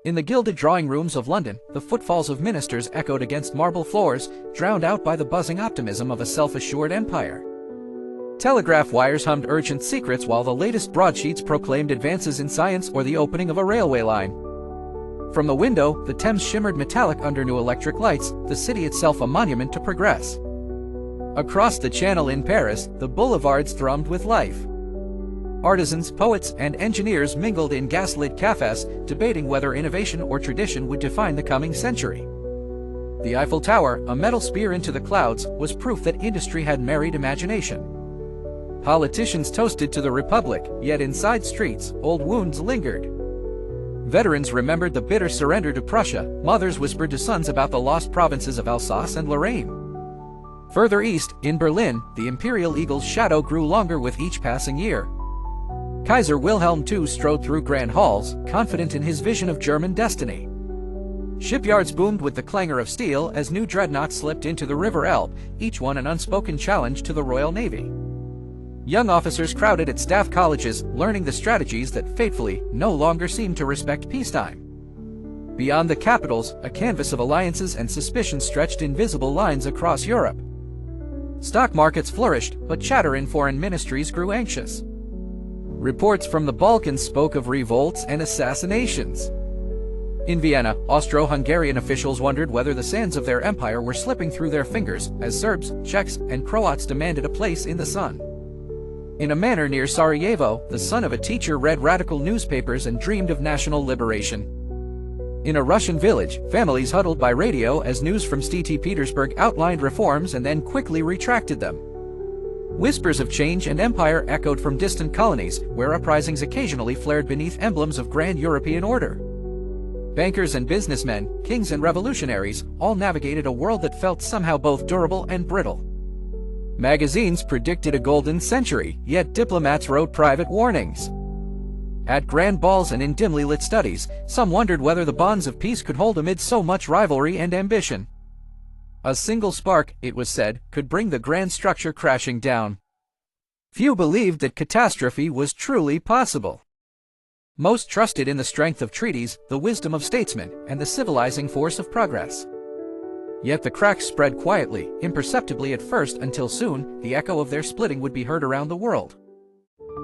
In the gilded drawing rooms of London, the footfalls of ministers echoed against marble floors, drowned out by the buzzing optimism of a self-assured empire. Telegraph wires hummed urgent secrets while the latest broadsheets proclaimed advances in science or the opening of a railway line. From the window, the Thames shimmered metallic under new electric lights, the city itself a monument to progress. Across the Channel in Paris, the boulevards thrummed with life. Artisans, poets, and engineers mingled in gaslit cafes, debating whether innovation or tradition would define the coming century. The Eiffel Tower, a metal spear into the clouds, was proof that industry had married imagination. Politicians toasted to the Republic, yet inside streets, old wounds lingered. Veterans remembered the bitter surrender to Prussia, mothers whispered to sons about the lost provinces of Alsace and Lorraine. Further east, in Berlin, the imperial eagle's shadow grew longer with each passing year. Kaiser Wilhelm II strode through grand halls, confident in his vision of German destiny. Shipyards boomed with the clangor of steel as new dreadnoughts slipped into the River Elbe, each one an unspoken challenge to the Royal Navy. Young officers crowded at staff colleges, learning the strategies that fatefully no longer seemed to respect peacetime. Beyond the capitals, a canvas of alliances and suspicion stretched invisible lines across Europe. Stock markets flourished, but chatter in foreign ministries grew anxious. Reports from the Balkans spoke of revolts and assassinations. In Vienna, Austro-Hungarian officials wondered whether the sands of their empire were slipping through their fingers as Serbs, Czechs, and Croats demanded a place in the sun. In a manor near Sarajevo, the son of a teacher read radical newspapers and dreamed of national liberation. In a Russian village, families huddled by radio as news from St. Petersburg outlined reforms and then quickly retracted them. Whispers of change and empire echoed from distant colonies, where uprisings occasionally flared beneath emblems of grand European order. Bankers and businessmen, kings and revolutionaries, all navigated a world that felt somehow both durable and brittle. Magazines predicted a golden century, yet diplomats wrote private warnings. At grand balls and in dimly lit studies, some wondered whether the bonds of peace could hold amid so much rivalry and ambition. A single spark, it was said, could bring the grand structure crashing down. Few believed that catastrophe was truly possible. Most trusted in the strength of treaties, the wisdom of statesmen, and the civilizing force of progress. Yet the cracks spread quietly, imperceptibly at first until soon, the echo of their splitting would be heard around the world.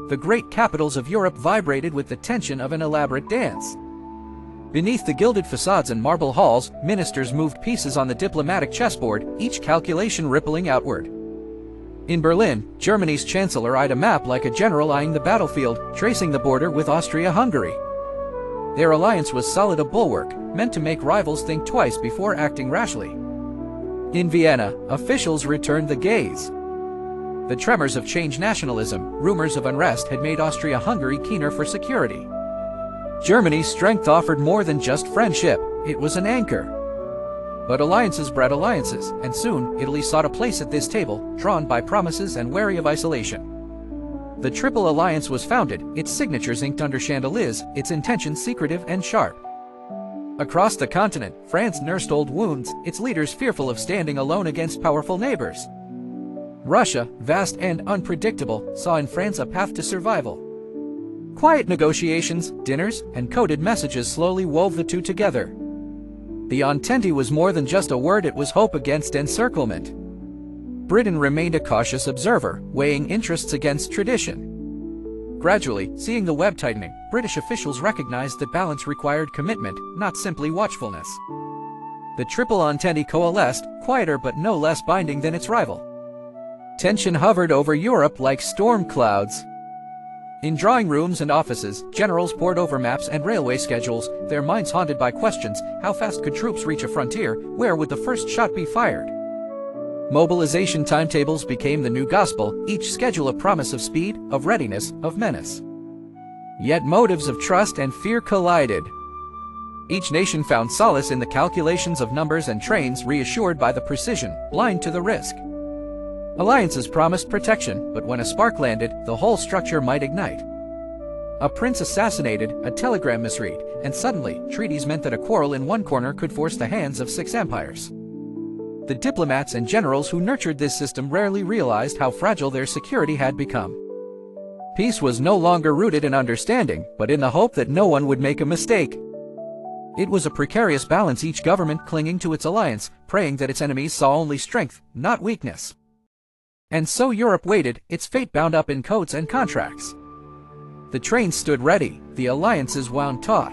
The great capitals of Europe vibrated with the tension of an elaborate dance. Beneath the gilded facades and marble halls, ministers moved pieces on the diplomatic chessboard, each calculation rippling outward. In Berlin, Germany's chancellor eyed a map like a general eyeing the battlefield, tracing the border with Austria-Hungary. Their alliance was solid, a bulwark, meant to make rivals think twice before acting rashly. In Vienna, officials returned the gaze. The tremors of changed nationalism, rumors of unrest had made Austria-Hungary keener for security. Germany's strength offered more than just friendship, it was an anchor. But alliances bred alliances, and soon Italy sought a place at this table, drawn by promises and wary of isolation. The Triple Alliance was founded, its signatures inked under chandeliers, its intentions secretive and sharp. Across the continent, France nursed old wounds, its leaders fearful of standing alone against powerful neighbors. Russia, vast and unpredictable, saw in France a path to survival. Quiet negotiations, dinners, and coded messages slowly wove the two together. The Entente was more than just a word, it was hope against encirclement. Britain remained a cautious observer, weighing interests against tradition. Gradually, seeing the web tightening, British officials recognized that balance required commitment, not simply watchfulness. The Triple Entente coalesced, quieter but no less binding than its rival. Tension hovered over Europe like storm clouds. In drawing rooms and offices, generals pored over maps and railway schedules, their minds haunted by questions: how fast could troops reach a frontier? Where would the first shot be fired? Mobilization timetables became the new gospel, each schedule a promise of speed, of readiness, of menace. Yet motives of trust and fear collided. Each nation found solace in the calculations of numbers and trains, reassured by the precision, blind to the risk. Alliances promised protection, but when a spark landed, the whole structure might ignite. A prince assassinated, a telegram misread, and suddenly, treaties meant that a quarrel in one corner could force the hands of 6 empires. The diplomats and generals who nurtured this system rarely realized how fragile their security had become. Peace was no longer rooted in understanding, but in the hope that no one would make a mistake. It was a precarious balance, each government clinging to its alliance, praying that its enemies saw only strength, not weakness. And so Europe waited, its fate bound up in codes and contracts. The trains stood ready, the alliances wound taut.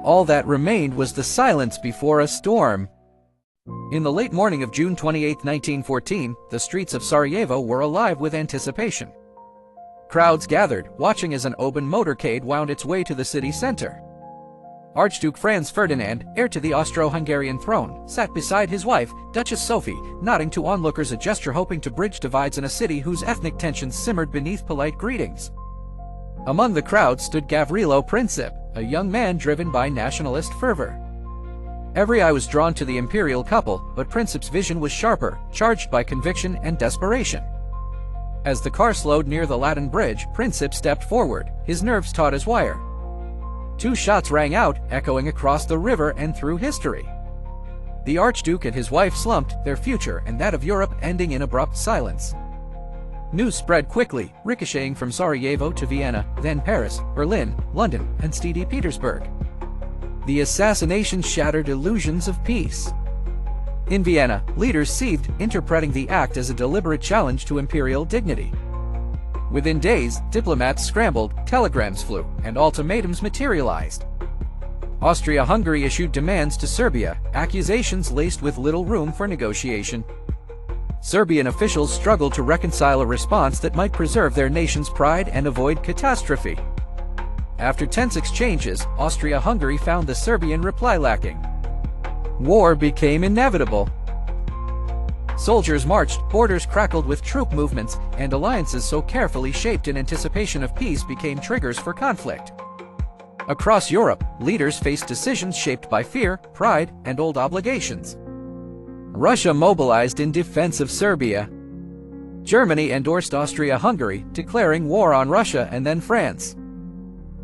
All that remained was the silence before a storm. In the late morning of June 28, 1914, the streets of Sarajevo were alive with anticipation. Crowds gathered, watching as an open motorcade wound its way to the city center. Archduke Franz Ferdinand, heir to the Austro-Hungarian throne, sat beside his wife, Duchess Sophie, nodding to onlookers, a gesture hoping to bridge divides in a city whose ethnic tensions simmered beneath polite greetings. Among the crowd stood Gavrilo Princip, a young man driven by nationalist fervor. Every eye was drawn to the imperial couple, but Princip's vision was sharper, charged by conviction and desperation. As the car slowed near the Latin Bridge, Princip stepped forward, his nerves taut as wire. 2 shots rang out, echoing across the river and through history. The Archduke and his wife slumped, their future and that of Europe ending in abrupt silence. News spread quickly, ricocheting from Sarajevo to Vienna, then Paris, Berlin, London, and St. Petersburg. The assassination shattered illusions of peace. In Vienna, leaders seethed, interpreting the act as a deliberate challenge to imperial dignity. Within days, diplomats scrambled, telegrams flew, and ultimatums materialized. Austria-Hungary issued demands to Serbia, accusations laced with little room for negotiation. Serbian officials struggled to reconcile a response that might preserve their nation's pride and avoid catastrophe. After tense exchanges, Austria-Hungary found the Serbian reply lacking. War became inevitable. Soldiers marched, borders crackled with troop movements, and alliances so carefully shaped in anticipation of peace became triggers for conflict. Across Europe, leaders faced decisions shaped by fear, pride, and old obligations. Russia mobilized in defense of Serbia. Germany endorsed Austria-Hungary, declaring war on Russia and then France.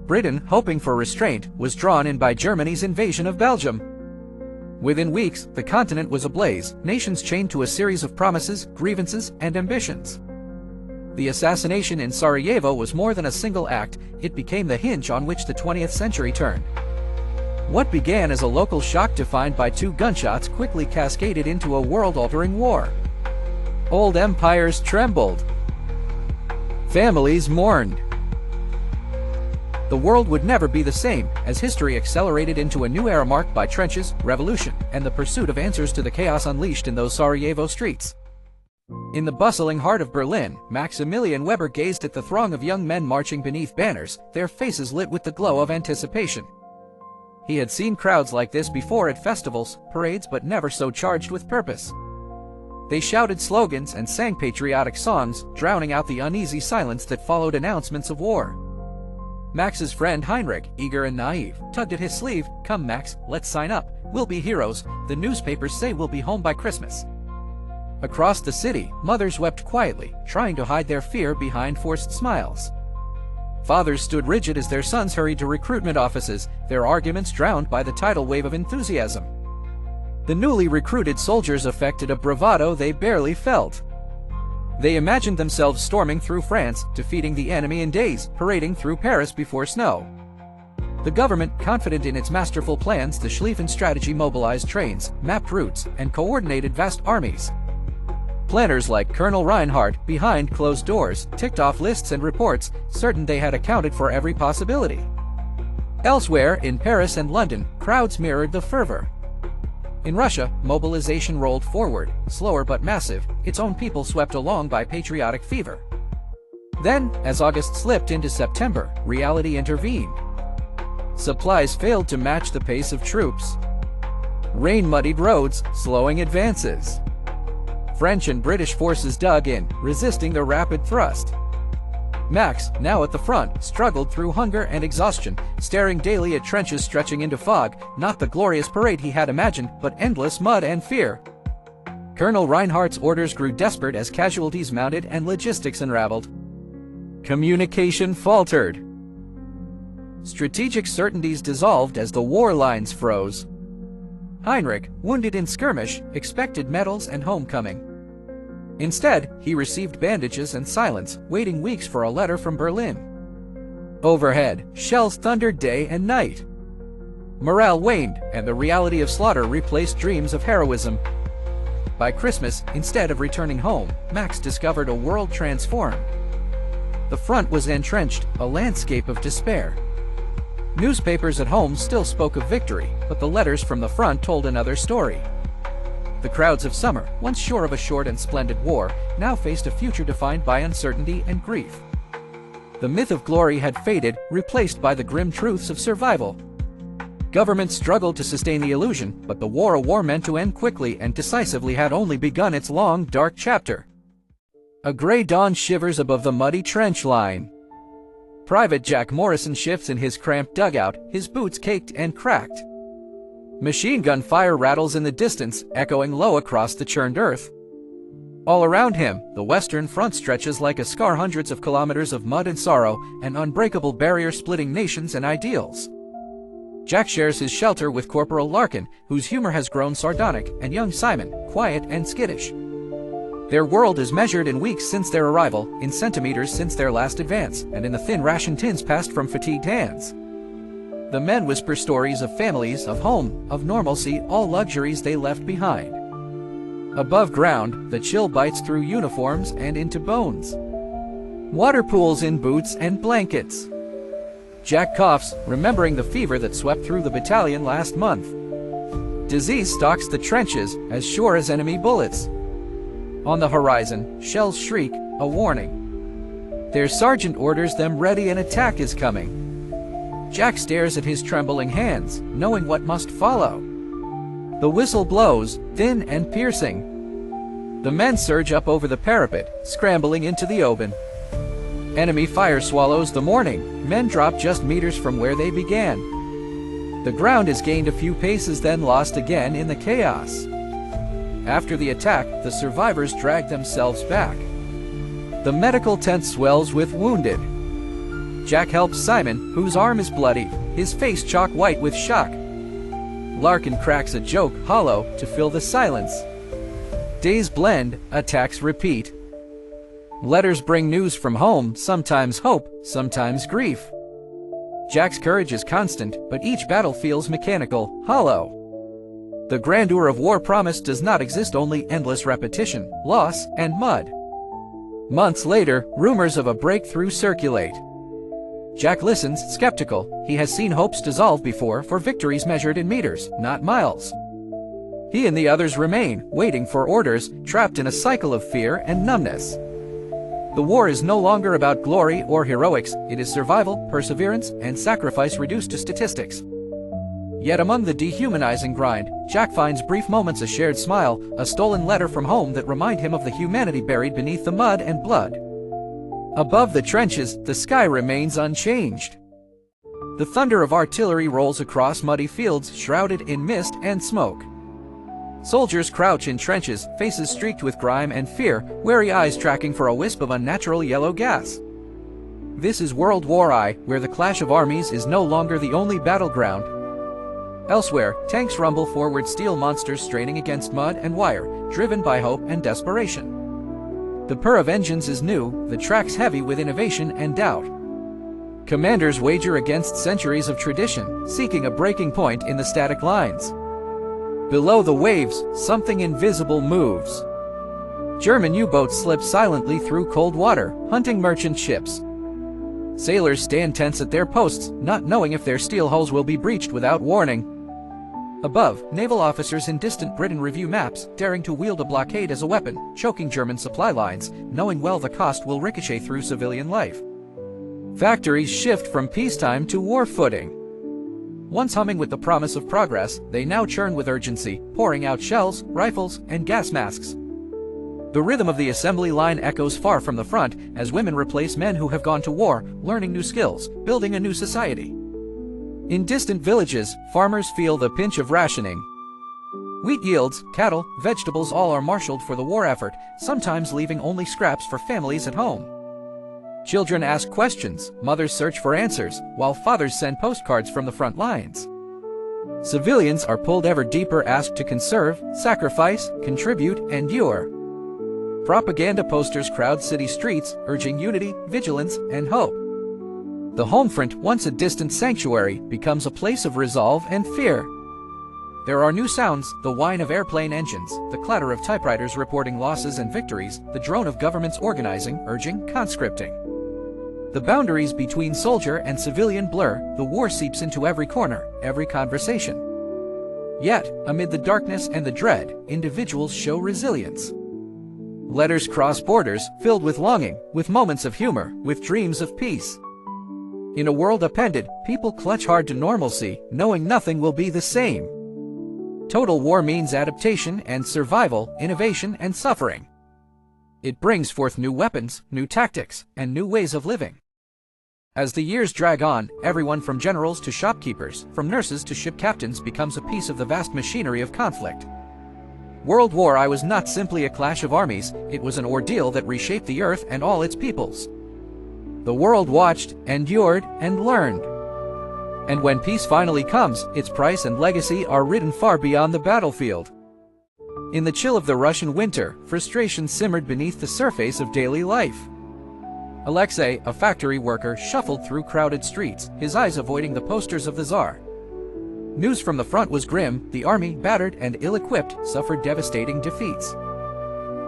Britain, hoping for restraint, was drawn in by Germany's invasion of Belgium. Within weeks, the continent was ablaze, nations chained to a series of promises, grievances, and ambitions. The assassination in Sarajevo was more than a single act, it became the hinge on which the 20th century turned. What began as a local shock defined by 2 gunshots quickly cascaded into a world-altering war. Old empires trembled. Families mourned. The world would never be the same, as history accelerated into a new era marked by trenches, revolution, and the pursuit of answers to the chaos unleashed in those Sarajevo streets. In the bustling heart of Berlin, Maximilian Weber gazed at the throng of young men marching beneath banners, their faces lit with the glow of anticipation. He had seen crowds like this before at festivals, parades, but never so charged with purpose. They shouted slogans and sang patriotic songs, drowning out the uneasy silence that followed announcements of war. Max's friend Heinrich, eager and naive, tugged at his sleeve. "Come Max, let's sign up. We'll be heroes. The newspapers say we'll be home by Christmas." Across the city, mothers wept quietly, trying to hide their fear behind forced smiles. Fathers stood rigid as their sons hurried to recruitment offices, their arguments drowned by the tidal wave of enthusiasm. The newly recruited soldiers affected a bravado they barely felt. They imagined themselves storming through France, defeating the enemy in days, parading through Paris before snow. The government, confident in its masterful plans, the Schlieffen strategy, mobilized trains, mapped routes, and coordinated vast armies. Planners like Colonel Reinhardt, behind closed doors, ticked off lists and reports, certain they had accounted for every possibility. Elsewhere, in Paris and London, crowds mirrored the fervor. In Russia, mobilization rolled forward, slower but massive, its own people swept along by patriotic fever. Then, as August slipped into September, reality intervened. Supplies failed to match the pace of troops. Rain muddied roads, slowing advances. French and British forces dug in, resisting the rapid thrust. Max, now at the front, struggled through hunger and exhaustion, staring daily at trenches stretching into fog, not the glorious parade he had imagined, but endless mud and fear. Colonel Reinhardt's orders grew desperate as casualties mounted and logistics unraveled. Communication faltered. Strategic certainties dissolved as the war lines froze. Heinrich, wounded in skirmish, expected medals and homecoming. Instead, he received bandages and silence, waiting weeks for a letter from Berlin. Overhead, shells thundered day and night. Morale waned, and the reality of slaughter replaced dreams of heroism. By Christmas, instead of returning home, Max discovered a world transformed. The front was entrenched, a landscape of despair. Newspapers at home still spoke of victory, but the letters from the front told another story. The crowds of summer, once sure of a short and splendid war, now faced a future defined by uncertainty and grief. The myth of glory had faded, replaced by the grim truths of survival. Governments struggled to sustain the illusion, but the war meant to end quickly and decisively had only begun its long, dark chapter. A gray dawn shivers above the muddy trench line. Private Jack Morrison shifts in his cramped dugout, his boots caked and cracked. Machine gun fire rattles in the distance, echoing low across the churned earth. All around him, the Western Front stretches like a scar, hundreds of kilometers of mud and sorrow, an unbreakable barrier splitting nations and ideals. Jack shares his shelter with Corporal Larkin, whose humor has grown sardonic, and young Simon, quiet and skittish. Their world is measured in weeks since their arrival, in centimeters since their last advance, and in the thin ration tins passed from fatigued hands. The men whisper stories of families, of home, of normalcy, all luxuries they left behind. Above ground, the chill bites through uniforms and into bones. Water pools in boots and blankets. Jack coughs, remembering the fever that swept through the battalion last month. Disease stalks the trenches, as sure as enemy bullets. On the horizon, shells shriek, a warning. Their sergeant orders them ready, an attack is coming. Jack stares at his trembling hands, knowing what must follow. The whistle blows, thin and piercing. The men surge up over the parapet, scrambling into the open. Enemy fire swallows the morning. Men drop just meters from where they began. The ground is gained a few paces, then lost again in the chaos. After the attack, the survivors drag themselves back. The medical tent swells with wounded. Jack helps Simon, whose arm is bloody, his face chalk white with shock. Larkin cracks a joke, hollow, to fill the silence. Days blend, attacks repeat. Letters bring news from home, sometimes hope, sometimes grief. Jack's courage is constant, but each battle feels mechanical, hollow. The grandeur of war promise does not exist, only endless repetition, loss, and mud. Months later, rumors of a breakthrough circulate. Jack listens, skeptical. He has seen hopes dissolve before, for victories measured in meters, not miles. He and the others remain, waiting for orders, trapped in a cycle of fear and numbness. The war is no longer about glory or heroics, it is survival, perseverance, and sacrifice reduced to statistics. Yet among the dehumanizing grind, Jack finds brief moments, a shared smile, a stolen letter from home that remind him of the humanity buried beneath the mud and blood. Above the trenches, the sky remains unchanged. The thunder of artillery rolls across muddy fields shrouded in mist and smoke. Soldiers crouch in trenches, faces streaked with grime and fear, wary eyes tracking for a wisp of unnatural yellow gas. This is World War I, where the clash of armies is no longer the only battleground. Elsewhere, tanks rumble forward, steel monsters straining against mud and wire, driven by hope and desperation. The purr of engines is new, the tracks heavy with innovation and doubt. Commanders wager against centuries of tradition, seeking a breaking point in the static lines. Below the waves, something invisible moves. German U-boats slip silently through cold water, hunting merchant ships. Sailors stand tense at their posts, not knowing if their steel hulls will be breached without warning. Above, naval officers in distant Britain review maps, daring to wield a blockade as a weapon, choking German supply lines, knowing well the cost will ricochet through civilian life. Factories shift from peacetime to war footing. Once humming with the promise of progress, they now churn with urgency, pouring out shells, rifles, and gas masks. The rhythm of the assembly line echoes far from the front, as women replace men who have gone to war, learning new skills, building a new society. In distant villages, farmers feel the pinch of rationing. Wheat yields, cattle, vegetables all are marshaled for the war effort, sometimes leaving only scraps for families at home. Children ask questions, mothers search for answers, while fathers send postcards from the front lines. Civilians are pulled ever deeper, asked to conserve, sacrifice, contribute, endure. Propaganda posters crowd city streets, urging unity, vigilance, and hope. The home front, once a distant sanctuary, becomes a place of resolve and fear. There are new sounds: the whine of airplane engines, the clatter of typewriters reporting losses and victories, the drone of governments organizing, urging, conscripting. The boundaries between soldier and civilian blur, the war seeps into every corner, every conversation. Yet, amid the darkness and the dread, individuals show resilience. Letters cross borders, filled with longing, with moments of humor, with dreams of peace. In a world upended, people clutch hard to normalcy, knowing nothing will be the same. Total war means adaptation and survival, innovation and suffering. It brings forth new weapons, new tactics, and new ways of living. As the years drag on, everyone from generals to shopkeepers, from nurses to ship captains becomes a piece of the vast machinery of conflict. World War I was not simply a clash of armies, it was an ordeal that reshaped the earth and all its peoples. The world watched, endured, and learned. And when peace finally comes, its price and legacy are written far beyond the battlefield. In the chill of the Russian winter, frustration simmered beneath the surface of daily life. Alexei, a factory worker, shuffled through crowded streets, his eyes avoiding the posters of the Tsar. News from the front was grim: the army, battered and ill-equipped, suffered devastating defeats.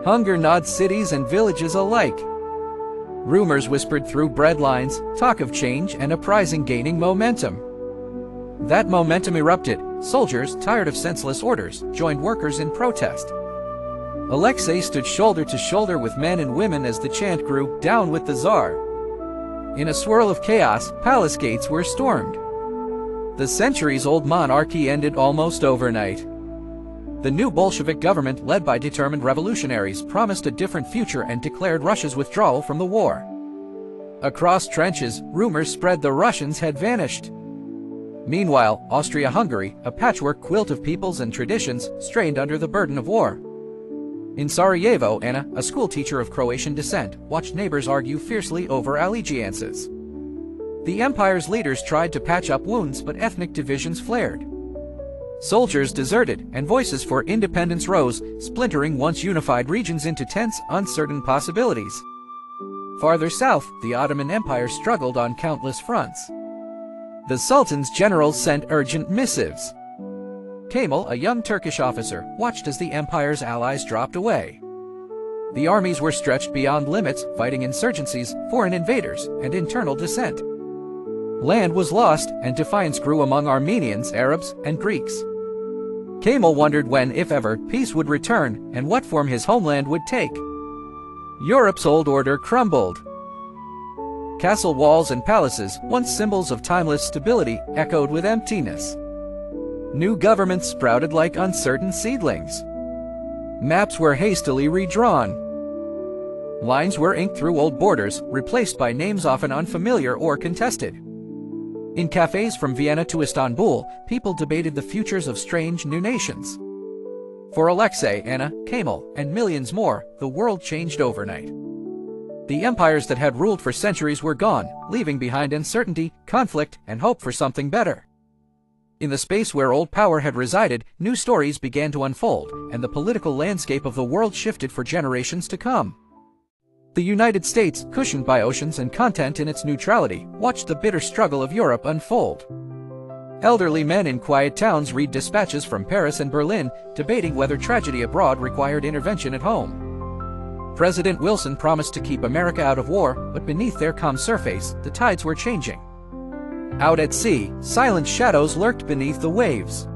Hunger gnawed cities and villages alike. Rumors whispered through bread lines, talk of change and uprising gaining momentum. That momentum erupted. Soldiers, tired of senseless orders, joined workers in protest. Alexei stood shoulder to shoulder with men and women as the chant grew, "Down with the Tsar." In a swirl of chaos, palace gates were stormed. The centuries-old monarchy ended almost overnight. The new Bolshevik government, led by determined revolutionaries, promised a different future and declared Russia's withdrawal from the war. Across trenches, rumors spread the Russians had vanished. Meanwhile, Austria-Hungary, a patchwork quilt of peoples and traditions, strained under the burden of war. In Sarajevo, Anna, a schoolteacher of Croatian descent, watched neighbors argue fiercely over allegiances. The empire's leaders tried to patch up wounds, but ethnic divisions flared. Soldiers deserted, and voices for independence rose, splintering once unified regions into tense, uncertain possibilities. Farther south, the Ottoman Empire struggled on countless fronts. The Sultan's generals sent urgent missives. Kemal, a young Turkish officer, watched as the empire's allies dropped away. The armies were stretched beyond limits, fighting insurgencies, foreign invaders, and internal dissent. Land was lost, and defiance grew among Armenians, Arabs, and Greeks. Kemal wondered when, if ever, peace would return, and what form his homeland would take. Europe's old order crumbled. Castle walls and palaces, once symbols of timeless stability, echoed with emptiness. New governments sprouted like uncertain seedlings. Maps were hastily redrawn. Lines were inked through old borders, replaced by names often unfamiliar or contested. In cafes from Vienna to Istanbul, people debated the futures of strange new nations. For Alexei, Anna, Kemal, and millions more, the world changed overnight. The empires that had ruled for centuries were gone, leaving behind uncertainty, conflict, and hope for something better. In the space where old power had resided, new stories began to unfold, and the political landscape of the world shifted for generations to come. The United States, cushioned by oceans and content in its neutrality, watched the bitter struggle of Europe unfold. Elderly men in quiet towns read dispatches from Paris and Berlin, debating whether tragedy abroad required intervention at home. President Wilson promised to keep America out of war, but beneath their calm surface, the tides were changing. Out at sea, silent shadows lurked beneath the waves.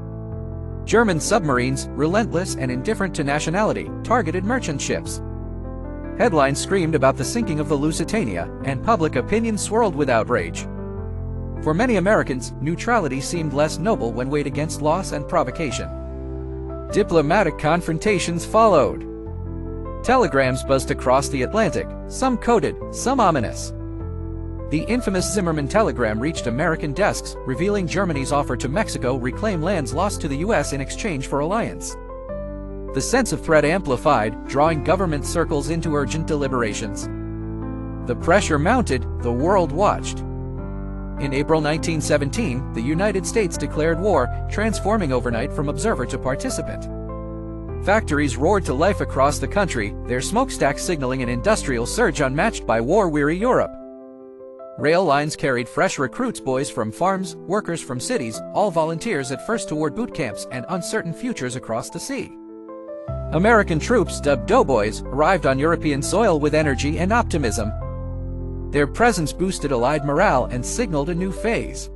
German submarines, relentless and indifferent to nationality, targeted merchant ships. Headlines screamed about the sinking of the Lusitania, and public opinion swirled with outrage. For many Americans, neutrality seemed less noble when weighed against loss and provocation. Diplomatic confrontations followed. Telegrams buzzed across the Atlantic, some coded, some ominous. The infamous Zimmerman telegram reached American desks, revealing Germany's offer to Mexico reclaim lands lost to the U.S. in exchange for alliance. The sense of threat amplified, drawing government circles into urgent deliberations. The pressure mounted, the world watched. In April 1917, the United States declared war, transforming overnight from observer to participant. Factories roared to life across the country, their smokestacks signaling an industrial surge unmatched by war-weary Europe. Rail lines carried fresh recruits, boys from farms, workers from cities, all volunteers at first toward boot camps and uncertain futures across the sea. American troops, dubbed doughboys, arrived on European soil with energy and optimism. Their presence boosted Allied morale and signaled a new phase.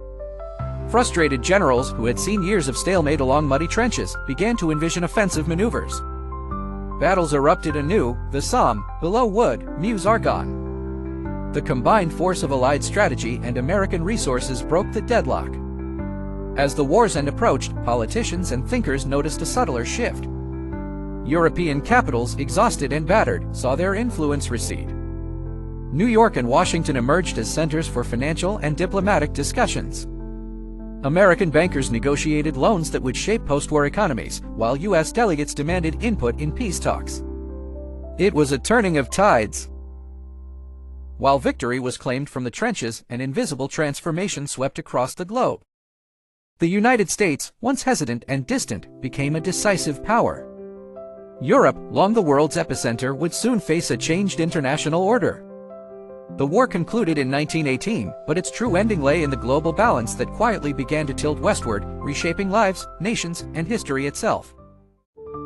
Frustrated generals, who had seen years of stalemate along muddy trenches, began to envision offensive maneuvers. Battles erupted anew, the Somme, below Wood, Meuse-Argonne. The combined force of Allied strategy and American resources broke the deadlock. As the war's end approached, politicians and thinkers noticed a subtler shift. European capitals, exhausted and battered, saw their influence recede. New York and Washington emerged as centers for financial and diplomatic discussions. American bankers negotiated loans that would shape post-war economies, while U.S. delegates demanded input in peace talks. It was a turning of tides. While victory was claimed from the trenches, an invisible transformation swept across the globe. The United States, once hesitant and distant, became a decisive power. Europe, long the world's epicenter, would soon face a changed international order. The war concluded in 1918, but its true ending lay in the global balance that quietly began to tilt westward, reshaping lives, nations, and history itself.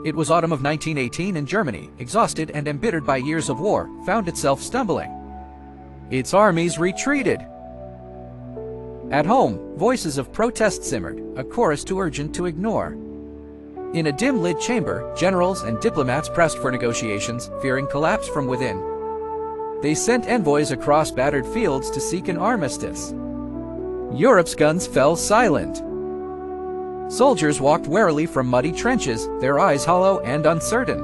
It was autumn of 1918 and Germany, exhausted and embittered by years of war, found itself stumbling. Its armies retreated. At home, voices of protest simmered, a chorus too urgent to ignore. In a dim-lit chamber, generals and diplomats pressed for negotiations, fearing collapse from within. They sent envoys across battered fields to seek an armistice. Europe's guns fell silent. Soldiers walked warily from muddy trenches, their eyes hollow and uncertain.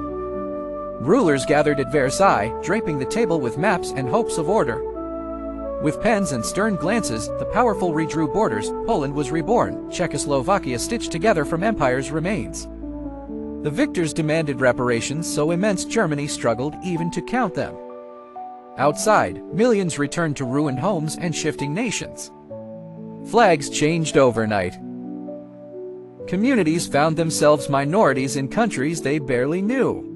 Rulers gathered at Versailles, draping the table with maps and hopes of order. With pens and stern glances, the powerful redrew borders. Poland was reborn, Czechoslovakia stitched together from empire's remains. The victors demanded reparations so immense Germany struggled even to count them. Outside, millions returned to ruined homes and shifting nations. Flags changed overnight. Communities found themselves minorities in countries they barely knew.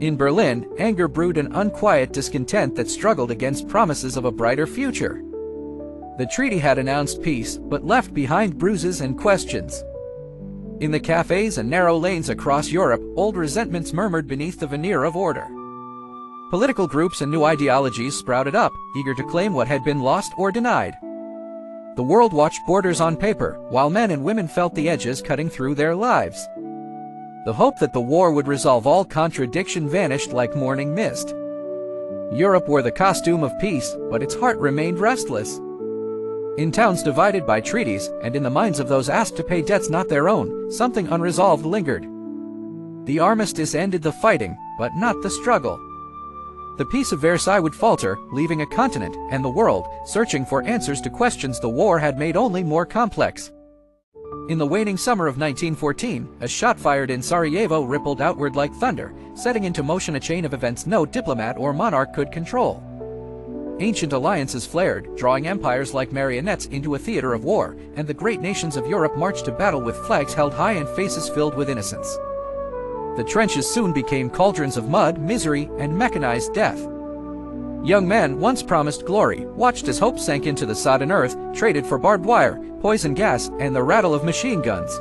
In Berlin, anger brewed an unquiet discontent that struggled against promises of a brighter future. The treaty had announced peace, but left behind bruises and questions. In the cafes and narrow lanes across Europe, old resentments murmured beneath the veneer of order. Political groups and new ideologies sprouted up, eager to claim what had been lost or denied. The world watched borders on paper, while men and women felt the edges cutting through their lives. The hope that the war would resolve all contradiction vanished like morning mist. Europe wore the costume of peace, but its heart remained restless. In towns divided by treaties, and in the minds of those asked to pay debts not their own, something unresolved lingered. The armistice ended the fighting, but not the struggle. The Peace of Versailles would falter, leaving a continent and the world searching for answers to questions the war had made only more complex. In the waning summer of 1914, a shot fired in Sarajevo rippled outward like thunder, setting into motion a chain of events no diplomat or monarch could control. Ancient alliances flared, drawing empires like marionettes into a theater of war, and the great nations of Europe marched to battle with flags held high and faces filled with innocence. The trenches soon became cauldrons of mud, misery, and mechanized death. Young men, once promised glory, watched as hope sank into the sodden earth, traded for barbed wire, poison gas, and the rattle of machine guns.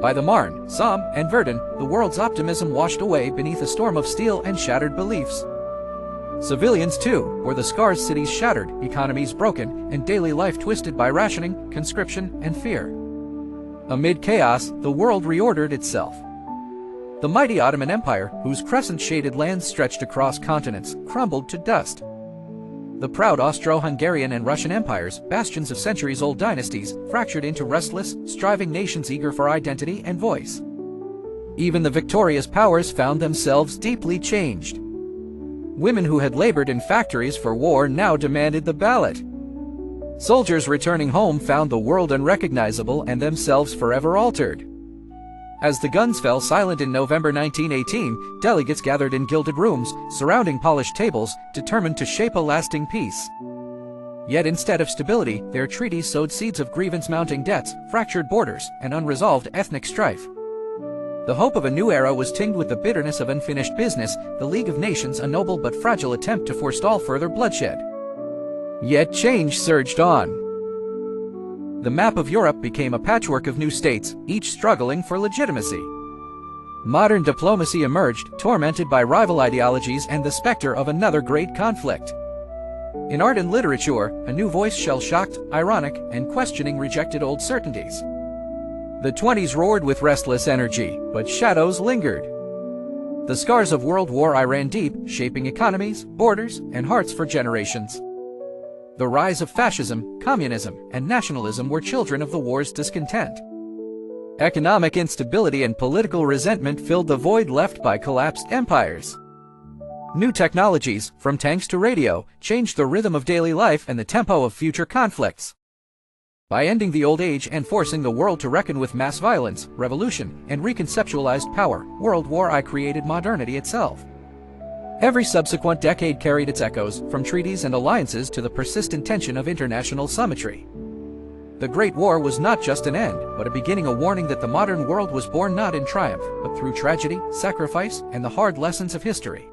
By the Marne, Somme, and Verdun, the world's optimism washed away beneath a storm of steel and shattered beliefs. Civilians, too, were the scars cities shattered, economies broken, and daily life twisted by rationing, conscription, and fear. Amid chaos, the world reordered itself. The mighty Ottoman Empire, whose crescent-shaded lands stretched across continents, crumbled to dust. The proud Austro-Hungarian and Russian empires, bastions of centuries-old dynasties, fractured into restless, striving nations eager for identity and voice. Even the victorious powers found themselves deeply changed. Women who had labored in factories for war now demanded the ballot. Soldiers returning home found the world unrecognizable and themselves forever altered. As the guns fell silent in November 1918, delegates gathered in gilded rooms, surrounding polished tables, determined to shape a lasting peace. Yet instead of stability, their treaties sowed seeds of grievance-mounting debts, fractured borders, and unresolved ethnic strife. The hope of a new era was tinged with the bitterness of unfinished business, the League of Nations a noble but fragile attempt to forestall further bloodshed. Yet change surged on. The map of Europe became a patchwork of new states, each struggling for legitimacy. Modern diplomacy emerged, tormented by rival ideologies and the specter of another great conflict. In art and literature, a new voice shell-shocked, ironic, and questioning rejected old certainties. The 20s roared with restless energy, but shadows lingered. The scars of World War I ran deep, shaping economies, borders, and hearts for generations. The rise of fascism, communism, and nationalism were children of the war's discontent. Economic instability and political resentment filled the void left by collapsed empires. New technologies, from tanks to radio, changed the rhythm of daily life and the tempo of future conflicts. By ending the old age and forcing the world to reckon with mass violence, revolution, and reconceptualized power, World War I created modernity itself. Every subsequent decade carried its echoes, from treaties and alliances to the persistent tension of international symmetry. The Great War was not just an end, but a beginning, a warning that the modern world was born not in triumph, but through tragedy, sacrifice, and the hard lessons of history.